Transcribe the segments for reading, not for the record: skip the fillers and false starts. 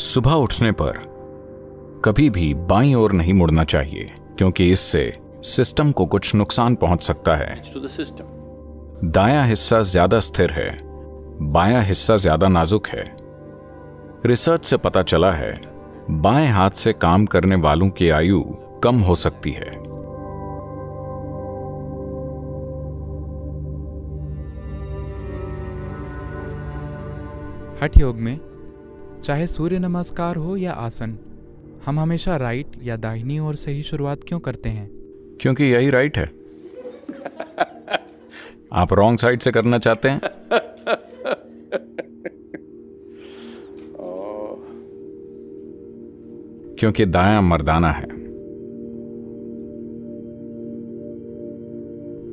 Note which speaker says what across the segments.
Speaker 1: सुबह उठने पर कभी भी बाईं ओर नहीं मुड़ना चाहिए, क्योंकि इससे सिस्टम को कुछ नुकसान पहुंच सकता है। दायां हिस्सा ज्यादा स्थिर है, बायां हिस्सा ज्यादा नाजुक है। रिसर्च से पता चला है बाएं हाथ से काम करने वालों की आयु कम हो सकती है।
Speaker 2: हठ योग में चाहे सूर्य नमस्कार हो या आसन, हम हमेशा राइट या दाहिनी ओर से ही शुरुआत क्यों करते हैं?
Speaker 1: क्योंकि यही राइट है। आप रॉन्ग साइड से करना चाहते हैं? क्योंकि दायां मर्दाना है।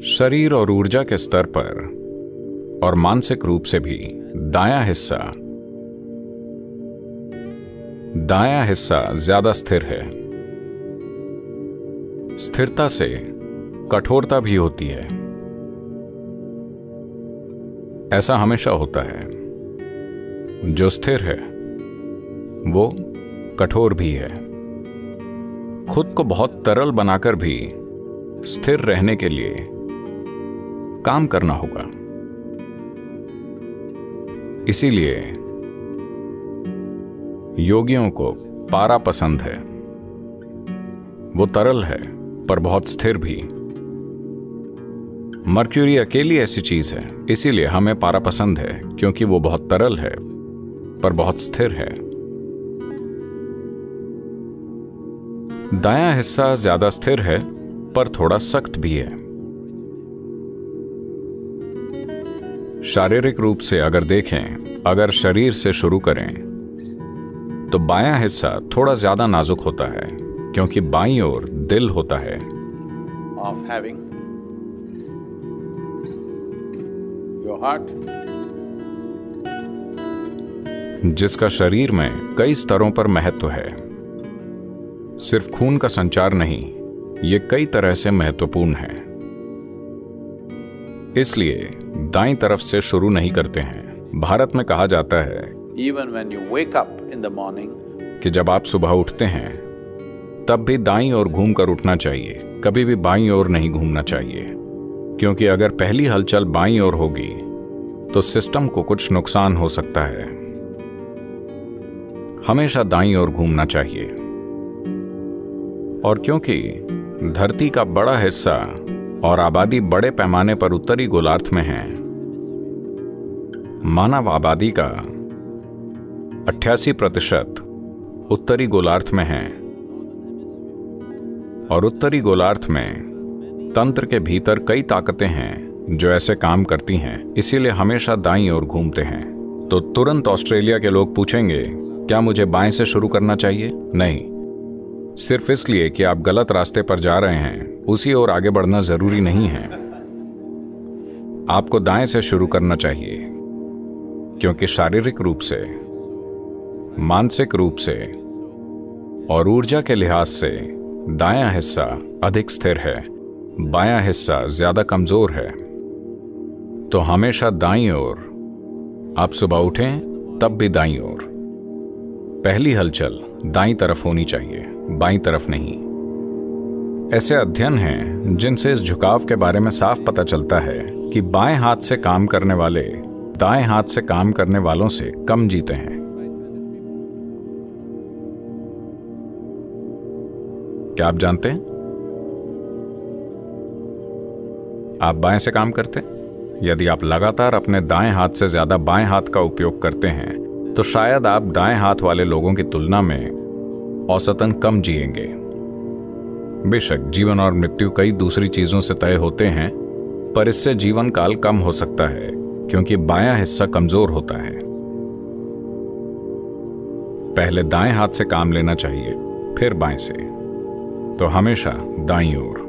Speaker 1: शरीर और ऊर्जा के स्तर पर और मानसिक रूप से भी दायां हिस्सा ज्यादा स्थिर है। स्थिरता से कठोरता भी होती है। ऐसा हमेशा होता है। जो स्थिर है वो कठोर भी है। खुद को बहुत तरल बनाकर भी स्थिर रहने के लिए काम करना होगा। इसीलिए योगियों को पारा पसंद है। वो तरल है पर बहुत स्थिर भी। मर्क्यूरी अकेली ऐसी चीज है, इसीलिए हमें पारा पसंद है, क्योंकि वो बहुत तरल है पर बहुत स्थिर है। दायां हिस्सा ज्यादा स्थिर है पर थोड़ा सख्त भी है। शारीरिक रूप से अगर देखें, अगर शरीर से शुरू करें तो बायां हिस्सा थोड़ा ज्यादा नाजुक होता है, क्योंकि बाईं ओर दिल होता है।
Speaker 3: Of having your heart,
Speaker 1: जिसका शरीर में कई स्तरों पर महत्व है। सिर्फ खून का संचार नहीं, ये कई तरह से महत्वपूर्ण है। इसलिए दाईं तरफ से शुरू नहीं करते हैं। भारत में कहा जाता है
Speaker 3: even when you wake up in the morning,
Speaker 1: कि जब आप सुबह उठते हैं तब भी दाईं ओर घूमकर उठना चाहिए, कभी भी बाईं ओर नहीं घूमना चाहिए। क्योंकि अगर पहली हलचल बाईं ओर होगी तो सिस्टम को कुछ नुकसान हो सकता है। हमेशा दाईं ओर घूमना चाहिए। और क्योंकि धरती का बड़ा हिस्सा और आबादी बड़े पैमाने पर उत्तरी गोलार्ध में है, मानव आबादी का 88% उत्तरी गोलार्ध में है, और उत्तरी गोलार्ध में तंत्र के भीतर कई ताकतें हैं जो ऐसे काम करती हैं। इसीलिए हमेशा दाईं ओर घूमते हैं। तो तुरंत ऑस्ट्रेलिया के लोग पूछेंगे, क्या मुझे बाएं से शुरू करना चाहिए? नहीं, सिर्फ इसलिए कि आप गलत रास्ते पर जा रहे हैं उसी ओर आगे बढ़ना जरूरी नहीं है। आपको दाएं से शुरू करना चाहिए, क्योंकि शारीरिक रूप से, मानसिक रूप से और ऊर्जा के लिहाज से दायां हिस्सा अधिक स्थिर है, बायां हिस्सा ज्यादा कमजोर है। तो हमेशा दाईं ओर। आप सुबह उठें तब भी दाईं ओर। पहली हलचल दाईं तरफ होनी चाहिए, बाईं तरफ नहीं। ऐसे अध्ययन हैं जिनसे इस झुकाव के बारे में साफ पता चलता है कि बाएं हाथ से काम करने वाले दाएं हाथ से काम करने वालों से कम जीते हैं। क्या आप जानते हैं? आप बाएं से काम करते हैं? यदि आप लगातार अपने दाएं हाथ से ज्यादा बाएं हाथ का उपयोग करते हैं तो शायद आप दाएं हाथ वाले लोगों की तुलना में औसतन कम जिएंगे। बेशक जीवन और मृत्यु कई दूसरी चीजों से तय होते हैं, पर इससे जीवन काल कम हो सकता है, क्योंकि बायां हिस्सा कमजोर होता है। पहले दाएं हाथ से काम लेना चाहिए, फिर बाएं से। तो हमेशा दाईं ओर।